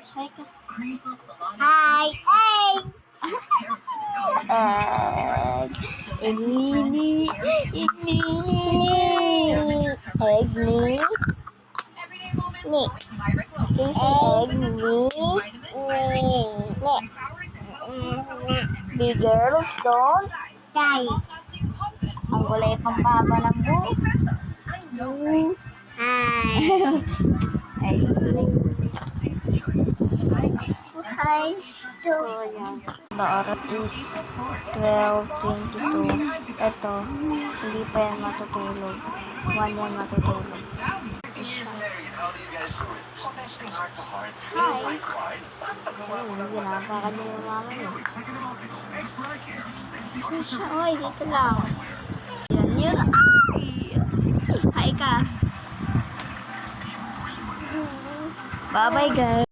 Hi ka. Hi! Hey! Ignini! Ignini! Egni! Ni! Can you say egg? Ni! Big girls don't die. Ang gulay pampaba ng buhok. Hi! Hi! So, yan. The oras is 12:22. Ito, hindi pa yan matutulog. 1 yan matutulog. Hi! Ginagawa ka din yung mama niya. Oy, dito lang. Yan. Hi ka. Bye-bye, guys.